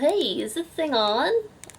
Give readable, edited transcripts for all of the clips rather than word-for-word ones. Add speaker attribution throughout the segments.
Speaker 1: hey, is this thing on?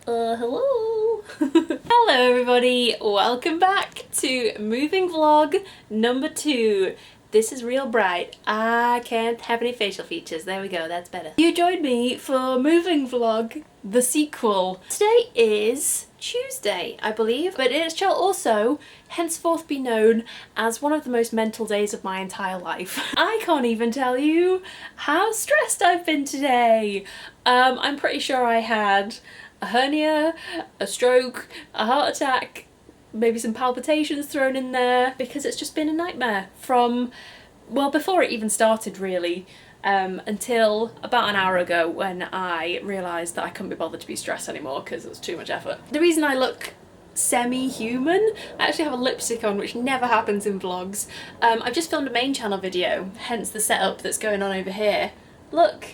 Speaker 1: Hello? Hello everybody, welcome back to moving vlog number 2. This is real bright. I can't have any facial features. There we go, that's better. You joined me for moving vlog, the sequel. Today is Tuesday, I believe, but it shall also henceforth be known as one of the most mental days of my entire life. I can't even tell you how stressed I've been today. I'm pretty sure I had a hernia, a stroke, a heart attack, maybe some palpitations thrown in there, because it's just been a nightmare from, well, before it even started really, until about an hour ago when I realised that I couldn't be bothered to be stressed anymore because it was too much effort. The reason I look semi-human, I actually have a lipstick on, which never happens in vlogs. I've just filmed a main channel video, hence the setup that's going on over here. Look!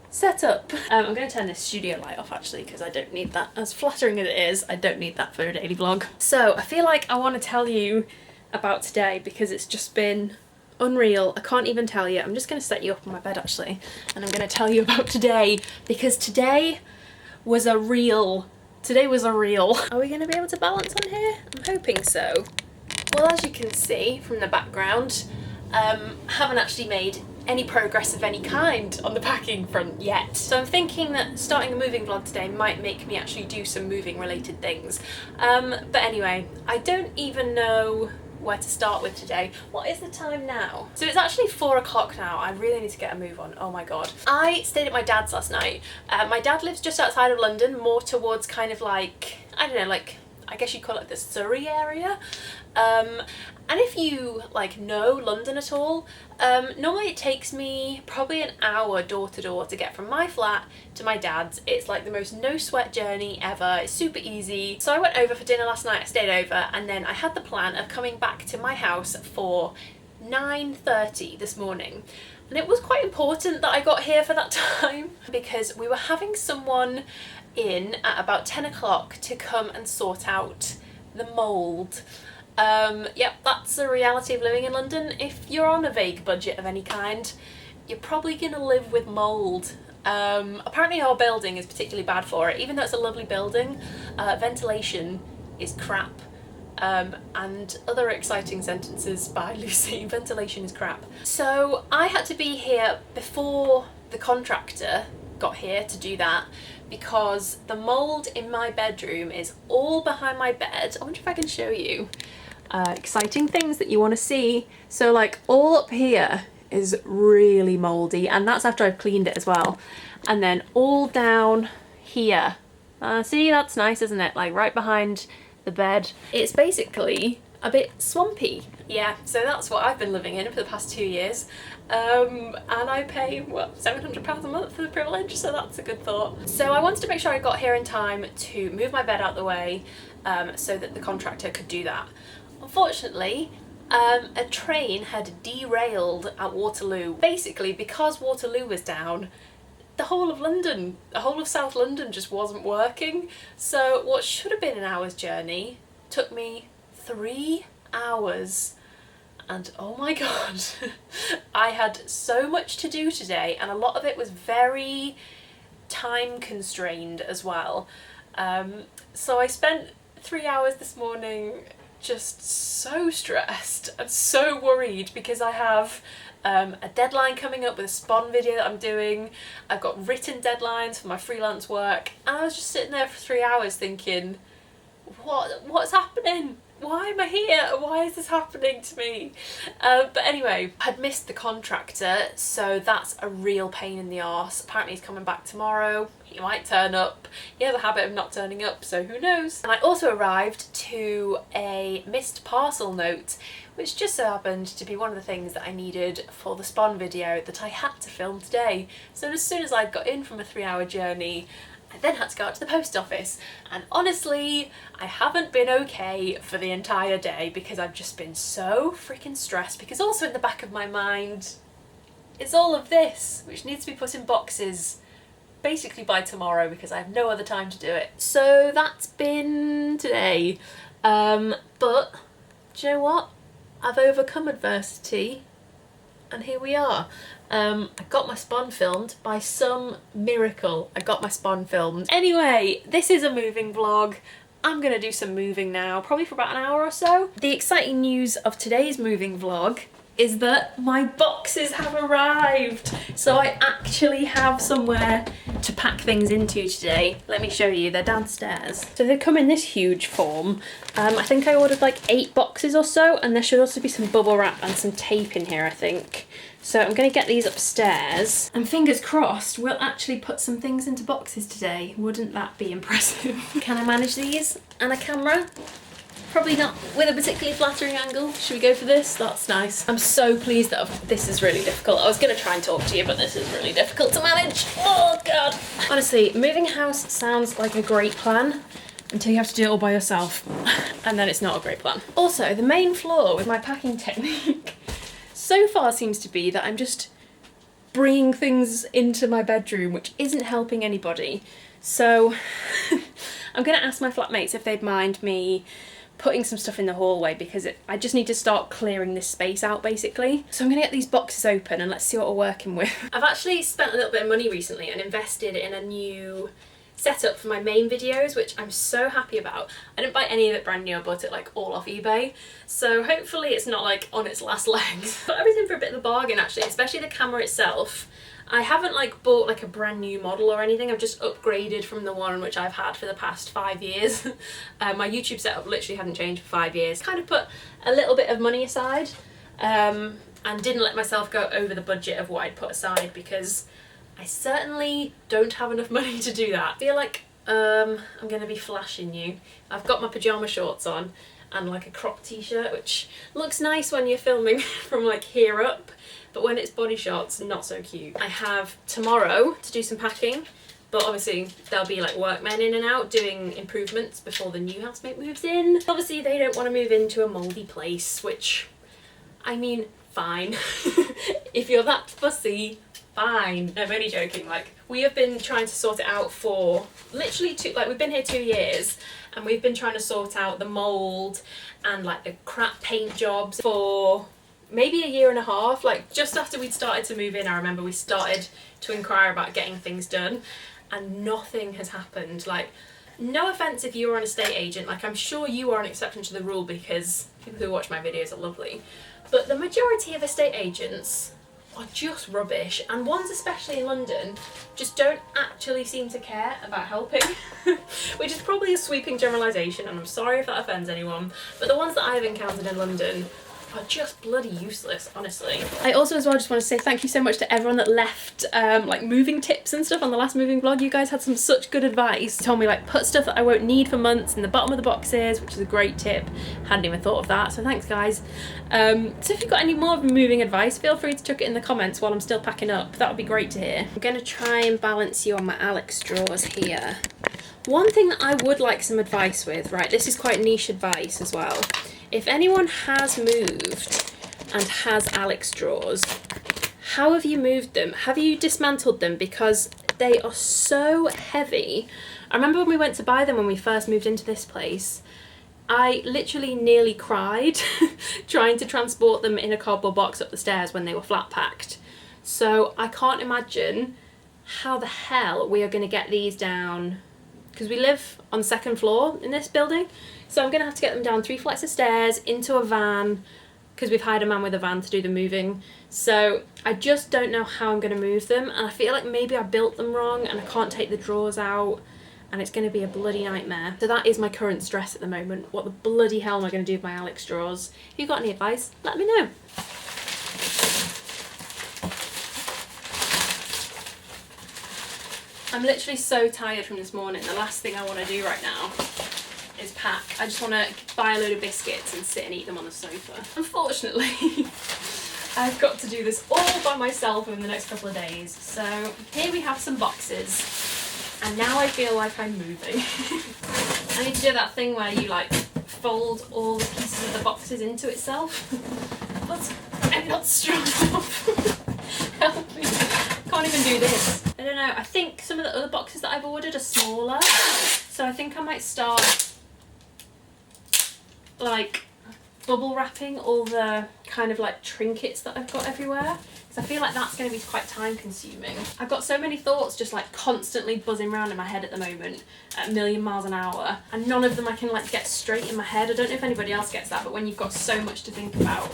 Speaker 1: Setup. I'm going to turn this studio light off actually because I don't need that. As flattering as it is, I don't need that for a daily vlog. So I feel like I want to tell you about today because it's just been unreal. I can't even tell you. I'm just going to set you up on my bed actually and I'm going to tell you about today because today was a real. Are we going to be able to balance on here? I'm hoping so. Well, as you can see from the background, haven't actually made any progress of any kind on the packing front yet. So I'm thinking that starting a moving vlog today might make me actually do some moving related things. But anyway, I don't even know where to start with today. What is the time now? So it's actually 4 o'clock now. I really need to get a move on. Oh my god. I stayed at my dad's last night. My dad lives just outside of London, more towards kind of like, I don't know, like, I guess you'd call it the Surrey area. And if you like know London at all, normally it takes me probably an hour door to door to get from my flat to my dad's. It's like the most no sweat journey ever. It's super easy. So I went over for dinner last night, I stayed over, and then I had the plan of coming back to my house for 9:30 this morning. And it was quite important that I got here for that time because we were having someone in at about 10 o'clock to come and sort out the mould. Yep, that's the reality of living in London. If you're on a vague budget of any kind, you're probably gonna live with mould. Apparently our building is particularly bad for it. Even though it's a lovely building, ventilation is crap. And other exciting sentences by Lucy, ventilation is crap. So I had to be here before the contractor got here to do that because the mould in my bedroom is all behind my bed. I wonder if I can show you. Exciting things that you want to see. So like all up here is really mouldy and that's after I've cleaned it as well. And then all down here. See, that's nice, isn't it? Like right behind the bed. It's basically a bit swampy. Yeah, so that's what I've been living in for the past 2 years. And I pay, what, £700 a month for the privilege, so that's a good thought. So I wanted to make sure I got here in time to move my bed out the way so that the contractor could do that. Unfortunately, a train had derailed at Waterloo. Basically, because Waterloo was down, the whole of London, the whole of South London just wasn't working. So what should have been an hour's journey took me 3 hours. And oh my god, I had so much to do today and a lot of it was very time constrained as well. So I spent 3 hours this morning just so stressed and so worried because I have a deadline coming up with a spawn video that I'm doing. I've got written deadlines for my freelance work and I was just sitting there for 3 hours thinking, what's happening? Why am I here? Why is this happening to me? But anyway, I'd missed the contractor, so that's a real pain in the arse. Apparently he's coming back tomorrow. He might turn up. He has a habit of not turning up, so who knows? And I also arrived to a missed parcel note, which just so happened to be one of the things that I needed for the spawn video that I had to film today. So as soon as I'd got in from a 3-hour journey, I then had to go out to the post office, and honestly I haven't been okay for the entire day because I've just been so freaking stressed, because also in the back of my mind is all of this which needs to be put in boxes basically by tomorrow because I have no other time to do it. So that's been today, but do you know what? I've overcome adversity and here we are. I got my spawn filmed. By some miracle, I got my spawn filmed. Anyway, this is a moving vlog. I'm gonna do some moving now, probably for about an hour or so. The exciting news of today's moving vlog is that my boxes have arrived. So I actually have somewhere to pack things into today. Let me show you, they're downstairs. So they come in this huge form. I think I ordered like 8 boxes or so, and there should also be some bubble wrap and some tape in here, I think. So I'm gonna get these upstairs, and fingers crossed we'll actually put some things into boxes today. Wouldn't that be impressive? Can I manage these and a camera? Probably not with a particularly flattering angle. Should we go for this? That's nice. I'm so pleased that this is really difficult. I was gonna try and talk to you, but this is really difficult to manage. Oh God. Honestly, moving house sounds like a great plan until you have to do it all by yourself. And then it's not a great plan. Also, the main flaw with my packing technique so far seems to be that I'm just bringing things into my bedroom, which isn't helping anybody. So I'm gonna ask my flatmates if they'd mind me putting some stuff in the hallway, because I just need to start clearing this space out basically. So I'm gonna get these boxes open and let's see what we're working with. I've actually spent a little bit of money recently and invested in a new setup for my main videos, which I'm so happy about. I didn't buy any of it brand new, I bought it like all off eBay. So hopefully it's not like on its last legs. But everything for a bit of a bargain actually, especially the camera itself. I haven't like bought like a brand new model or anything, I've just upgraded from the one which I've had for the past 5 years. My YouTube setup literally hadn't changed for 5 years. Kind of put a little bit of money aside and didn't let myself go over the budget of what I'd put aside, because I certainly don't have enough money to do that. I feel like I'm gonna be flashing you. I've got my pyjama shorts on and like a crop t-shirt, which looks nice when you're filming from like here up, but when it's body shots, not so cute. I have tomorrow to do some packing, but obviously there'll be like workmen in and out doing improvements before the new housemate moves in. Obviously they don't want to move into a mouldy place, which, I mean, fine. If you're that fussy, fine. No, I'm only joking. Like, we have been trying to sort it out for literally we've been here 2 years, and we've been trying to sort out the mould and like the crap paint jobs for maybe a year and a half. Like, just after we'd started to move in, I remember we started to inquire about getting things done, and nothing has happened. Like, no offense if you're an estate agent, like I'm sure you are an exception to the rule, because people who watch my videos are lovely, but the majority of estate agents are just rubbish, and ones especially in London just don't actually seem to care about helping. Which is probably a sweeping generalisation, and I'm sorry if that offends anyone, but the ones that I've encountered in London are just bloody useless, honestly. I also as well just want to say thank you so much to everyone that left like moving tips and stuff on the last moving vlog. You guys had some such good advice. Told me like put stuff that I won't need for months in the bottom of the boxes, which is a great tip. Hadn't even thought of that, so thanks guys. So if you've got any more moving advice, feel free to chuck it in the comments while I'm still packing up. That would be great to hear. I'm gonna try and balance you on my Alex drawers here. One thing that I would like some advice with, right, this is quite niche advice as well. If anyone has moved and has Alex drawers, how have you moved them? Have you dismantled them? Because they are so heavy. I remember when we went to buy them when we first moved into this place, I literally nearly cried trying to transport them in a cardboard box up the stairs when they were flat packed. So I can't imagine how the hell we are going to get these down, because we live on the 2nd floor in this building. So I'm gonna have to get them down 3 flights of stairs into a van, because we've hired a man with a van to do the moving. So I just don't know how I'm gonna move them, and I feel like maybe I built them wrong and I can't take the drawers out, and it's gonna be a bloody nightmare. So that is my current stress at the moment. What the bloody hell am I gonna do with my Alex drawers? If you've got any advice, let me know. I'm literally so tired from this morning. The last thing I want to do right now is pack. I just want to buy a load of biscuits and sit and eat them on the sofa. Unfortunately, I've got to do this all by myself in the next couple of days. So here we have some boxes, and now I feel like I'm moving. I need to do that thing where you like fold all the pieces of the boxes into itself. But I'm not strong enough. Help me. Can't even do this. I don't know, I think some of the other boxes that I've ordered are smaller, so I think I might start like bubble wrapping all the kind of like trinkets that I've got everywhere, So I feel like that's going to be quite time consuming. I've got so many thoughts just like constantly buzzing around in my head at the moment at a million miles an hour, and none of them I can like get straight in my head. I don't know if anybody else gets that, but when you've got so much to think about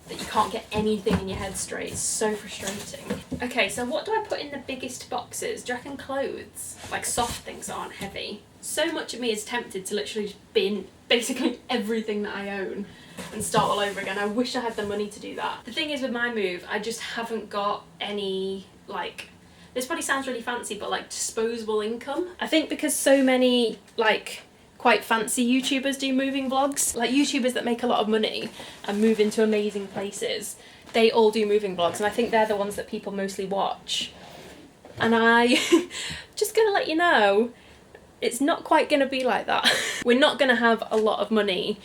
Speaker 1: that you can't get anything in your head straight, it's so frustrating. Okay, so what do I put in the biggest boxes? Do you reckon clothes? Like soft things that aren't heavy. So much of me is tempted to literally just bin basically everything that I own and start all over again. I wish I had the money to do that. The thing is with my move, I just haven't got any, like, this probably sounds really fancy, but like disposable income. I think because so many like quite fancy YouTubers do moving vlogs, like YouTubers that make a lot of money and move into amazing places, they all do moving vlogs, and I think they're the ones that people mostly watch. And I just gonna let you know, it's not quite gonna be like that. We're not gonna have a lot of money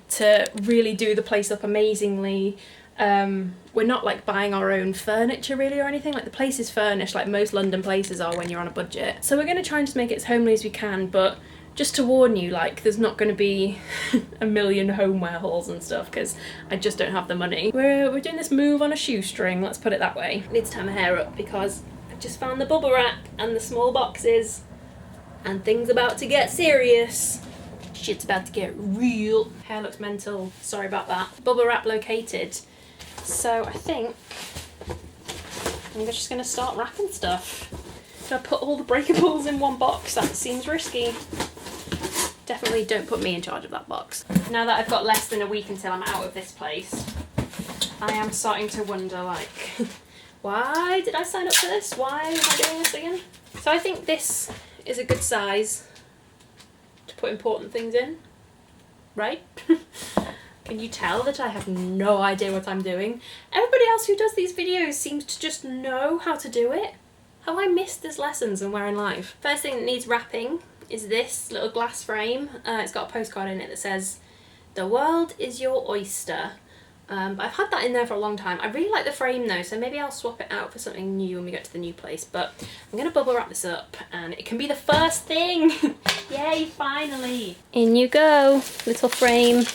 Speaker 1: to really do the place up amazingly. We're not like buying our own furniture really or anything. Like the place is furnished like most London places are when you're on a budget. So we're going to try and just make it as homely as we can, but just to warn you, like there's not going to be a million homeware hauls and stuff because I just don't have the money. We're doing this move on a shoestring, let's put it that way. I need to tie my hair up because I've just found the bubble wrap and the small boxes and things about to get serious. Shit's about to get real. Hair looks mental, sorry about that. Bubble wrap located. So I think I'm just gonna start wrapping stuff. Should I put all the breakables in one box? That seems risky. Definitely don't put me in charge of that box. Now that I've got less than a week until I'm out of this place, I am starting to wonder like, why did I sign up for this? Why am I doing this again? So I think this is a good size to put important things in, right? Can you tell that I have no idea what I'm doing? Everybody else who does these videos seems to just know how to do it. Have I missed this lesson somewhere in life? First thing that needs wrapping is this little glass frame. It's got a postcard in it that says, "The world is your oyster." But I've had that in there for a long time. I really like the frame though, so maybe I'll swap it out for something new when we get to the new place. But I'm gonna bubble wrap this up and it can be the first thing. Yay, finally. In you go, little frame.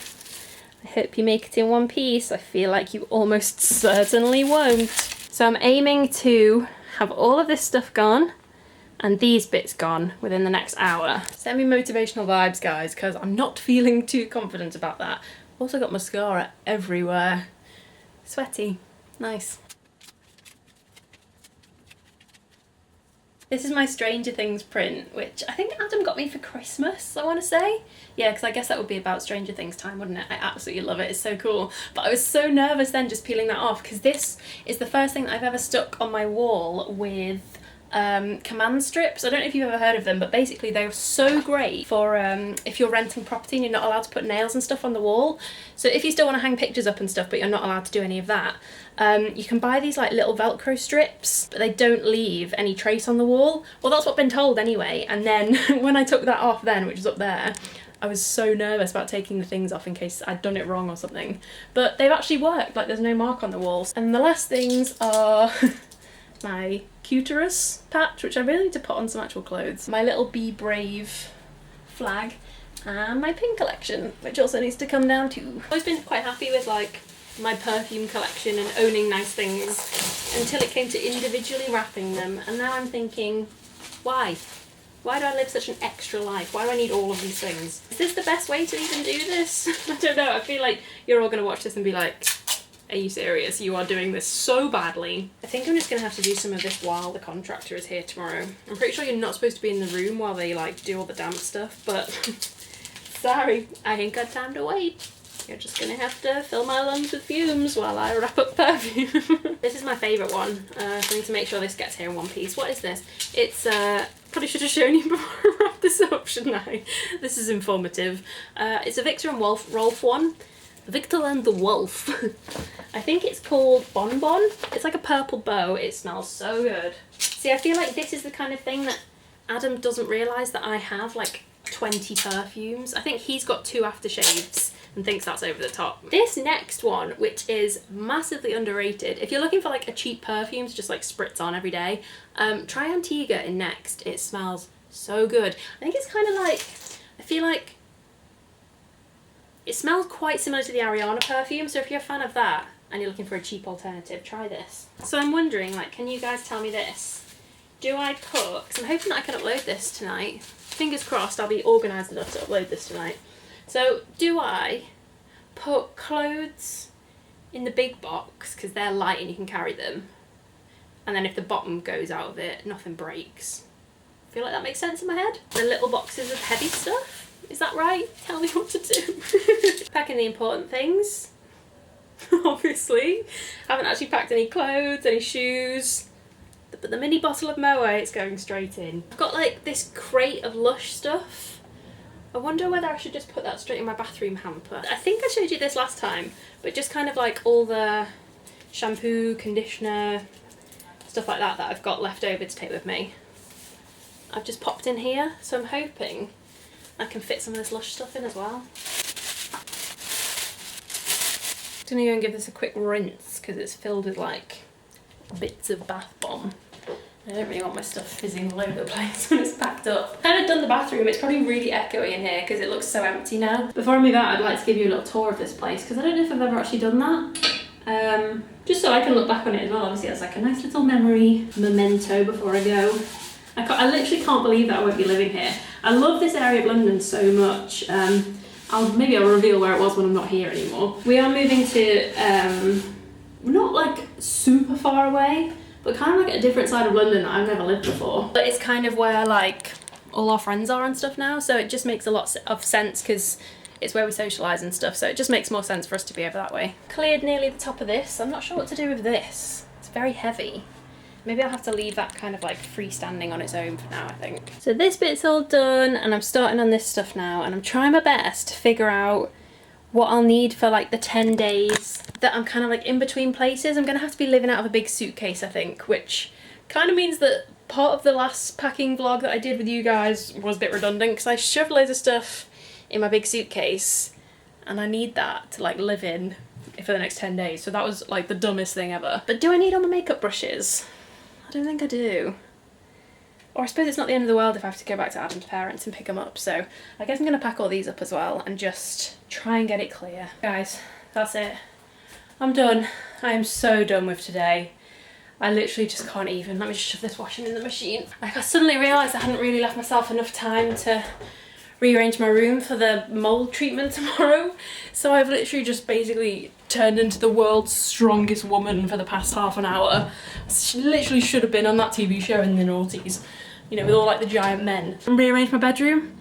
Speaker 1: I hope you make it in one piece. I feel like you almost certainly won't. So I'm aiming to have all of this stuff gone and these bits gone within the next hour. Send me motivational vibes, guys, because I'm not feeling too confident about that. Also got mascara everywhere. Sweaty. Nice. This is my Stranger Things print, which I think Adam got me for Christmas, I want to say. Yeah, because I guess that would be about Stranger Things time, wouldn't it? I absolutely love it, it's so cool. But I was so nervous then just peeling that off, because this is the first thing that I've ever stuck on my wall with command strips. I don't know if you've ever heard of them, but basically they're so great for if you're renting property and you're not allowed to put nails and stuff on the wall. So if you still want to hang pictures up and stuff but you're not allowed to do any of that, you can buy these like little Velcro strips, but they don't leave any trace on the wall. Well, that's what I've been told anyway. And then when I took that off then, which is up there, I was so nervous about taking the things off in case I'd done it wrong or something. But they've actually worked, like there's no mark on the walls. And the last things are my Cuterus patch, which I really need to put on some actual clothes, my little Be Brave flag, and my pin collection, which also needs to come down too. I've always been quite happy with like my perfume collection and owning nice things until it came to individually wrapping them, and now I'm thinking, why? Why do I live such an extra life? Why do I need all of these things? Is this the best way to even do this? I don't know, I feel like you're all going to watch this and be like, are you serious? You are doing this so badly. I think I'm just going to have to do some of this while the contractor is here tomorrow. I'm pretty sure you're not supposed to be in the room while they like do all the damp stuff, but sorry, I ain't got time to wait. You're just going to have to fill my lungs with fumes while I wrap up perfume. This is my favourite one. So I need to make sure this gets here in one piece. What is this? It's, probably should have shown you before I wrapped this up, shouldn't I? This is informative. It's a Victor and Rolf one. Victor and the Wolf. I think it's called Bon Bon. It's like a purple bow. It smells so good. See, I feel like this is the kind of thing that Adam doesn't realise that I have like 20 perfumes. I think he's got 2 aftershaves and thinks that's over the top. This next one, which is massively underrated, if you're looking for like a cheap perfume to just like spritz on every day, try Antigua in Next. It smells so good. I think it's kind of like, I feel like it smells quite similar to the Ariana perfume, so if you're a fan of that, and you're looking for a cheap alternative, try this. So I'm wondering, like, can you guys tell me this? Do I put, because I'm hoping that I can upload this tonight. Fingers crossed I'll be organised enough to upload this tonight. So do I put clothes in the big box, because they're light and you can carry them, and then if the bottom goes out of it, nothing breaks? I feel like that makes sense in my head. The little boxes of heavy stuff, is that right? Tell me what to do. Packing the important things, obviously. Haven't actually packed any clothes, any shoes. But the mini bottle of Moe, it's going straight in. I've got like this crate of Lush stuff. I wonder whether I should just put that straight in my bathroom hamper. I think I showed you this last time, but just kind of like all the shampoo, conditioner, stuff like that that I've got left over to take with me. I've just popped in here, so I'm hoping I can fit some of this Lush stuff in as well. I'm gonna go and give this a quick rinse because it's filled with like bits of bath bomb. I don't really want my stuff fizzing all over the place when it's packed up. Kind of done the bathroom. It's probably really echoey in here because it looks so empty now. Before I move out, I'd like to give you a little tour of this place because I don't know if I've ever actually done that. Just so I can look back on it as well. Obviously, it's like a nice little memory memento before I go. I literally can't believe that I won't be living here. I love this area of London so much. Maybe I'll reveal where it was when I'm not here anymore. We are moving to not like super far away, but kind of like a different side of London that I've never lived before. But it's kind of where like all our friends are and stuff now, so it just makes a lot of sense because it's where we socialise and stuff, so it just makes more sense for us to be over that way. Cleared nearly the top of this. I'm not sure what to do with this. It's very heavy. Maybe I'll have to leave that kind of like freestanding on its own for now, I think. So this bit's all done and I'm starting on this stuff now, and I'm trying my best to figure out what I'll need for like the 10 days that I'm kind of like in between places. I'm gonna have to be living out of a big suitcase, I think, which kind of means that part of the last packing vlog that I did with you guys was a bit redundant because I shoved loads of stuff in my big suitcase and I need that to like live in for the next 10 days. So that was like the dumbest thing ever. But do I need all my makeup brushes? I don't think I do. Or I suppose it's not the end of the world if I have to go back to Adam's parents and pick them up, so I guess I'm going to pack all these up as well and just try and get it clear. Guys, that's it. I'm done. I am so done with today. I literally just can't even. Let me just shove this washing in the machine. Like, I suddenly realised I hadn't really left myself enough time to rearrange my room for the mould treatment tomorrow, so I've literally just basically turned into the world's strongest woman for the past half an hour. She literally should have been on that TV show in the noughties, you know, with all like the giant men. And rearranged my bedroom,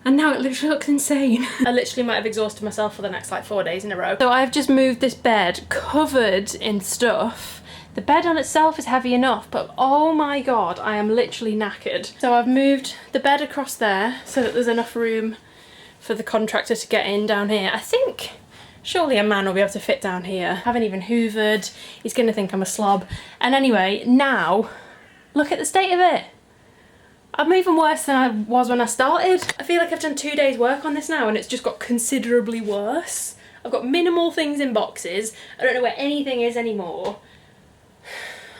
Speaker 1: and now it literally looks insane. I literally might have exhausted myself for the next like 4 days in a row. So I've just moved this bed covered in stuff. The bed on itself is heavy enough, but oh my god, I am literally knackered. So I've moved the bed across there so that there's enough room for the contractor to get in down here. I think surely a man will be able to fit down here. I haven't even hoovered. He's gonna think I'm a slob. And anyway, now, look at the state of it. I'm even worse than I was when I started. I feel like I've done 2 days work on this now and it's just got considerably worse. I've got minimal things in boxes. I don't know where anything is anymore.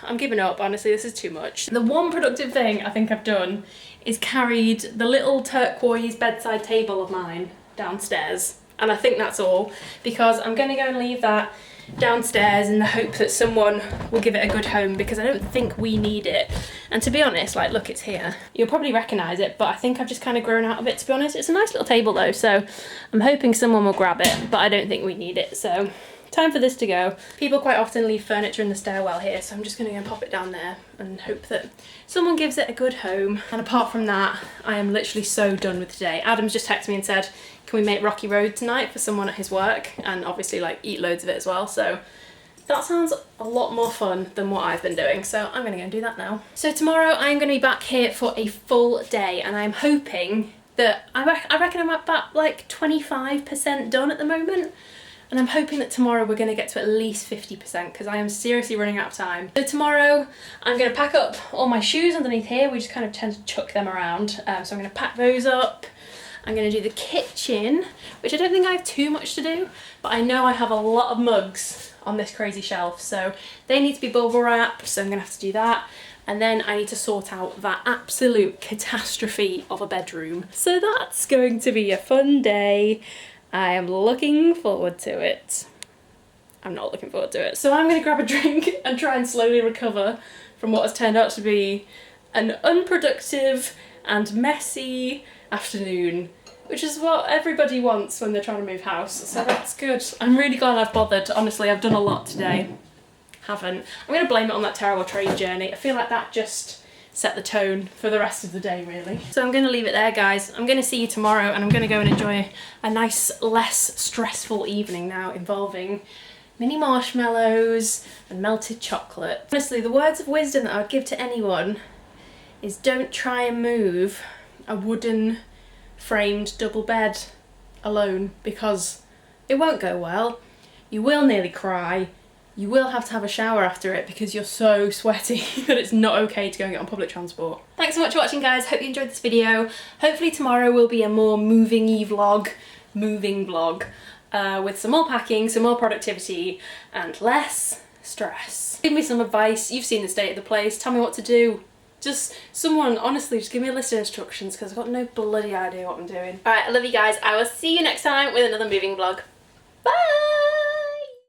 Speaker 1: I'm giving up, honestly, this is too much. The one productive thing I think I've done is carried the little turquoise bedside table of mine downstairs. And I think that's all, because I'm gonna go and leave that downstairs in the hope that someone will give it a good home, because I don't think we need it. And to be honest, like, look, it's here. You'll probably recognise it, but I think I've just kind of grown out of it, to be honest. It's a nice little table though, so I'm hoping someone will grab it, but I don't think we need it, so time for this to go. People quite often leave furniture in the stairwell here, so I'm just gonna go and pop it down there and hope that someone gives it a good home. And apart from that, I am literally so done with today. Adam's just texted me and said, can we make Rocky Road tonight for someone at his work? And obviously like eat loads of it as well, so that sounds a lot more fun than what I've been doing, so I'm gonna go and do that now. So tomorrow I'm gonna be back here for a full day, and I'm hoping that, I reckon I'm about like 25% done at the moment. And I'm hoping that tomorrow we're going to get to at least 50% because I am seriously running out of time. So tomorrow I'm going to pack up all my shoes underneath here. We just kind of tend to chuck them around. So I'm going to pack those up. I'm going to do the kitchen, which I don't think I have too much to do, but I know I have a lot of mugs on this crazy shelf. So they need to be bubble wrapped, so I'm going to have to do that. And then I need to sort out that absolute catastrophe of a bedroom. So that's going to be a fun day. I am looking forward to it. I'm not looking forward to it. So I'm gonna grab a drink and try and slowly recover from what has turned out to be an unproductive and messy afternoon, which is what everybody wants when they're trying to move house, so that's good. I'm really glad I've bothered. Honestly, I've done a lot today. Haven't. I'm gonna blame it on that terrible train journey. I feel like that just set the tone for the rest of the day, really. So I'm gonna leave it there, guys. I'm gonna see you tomorrow, and I'm gonna go and enjoy a nice, less stressful evening now involving mini marshmallows and melted chocolate. Honestly, the words of wisdom that I would give to anyone is don't try and move a wooden framed double bed alone, because it won't go well. You will nearly cry. You will have to have a shower after it because you're so sweaty that it's not okay to go and get on public transport. Thanks so much for watching, guys. Hope you enjoyed this video. Hopefully tomorrow will be a more moving vlog, with some more packing, some more productivity, and less stress. Give me some advice. You've seen the state of the place. Tell me what to do. Just someone, honestly, just give me a list of instructions because I've got no bloody idea what I'm doing. Alright, I love you guys. I will see you next time with another moving vlog. Bye!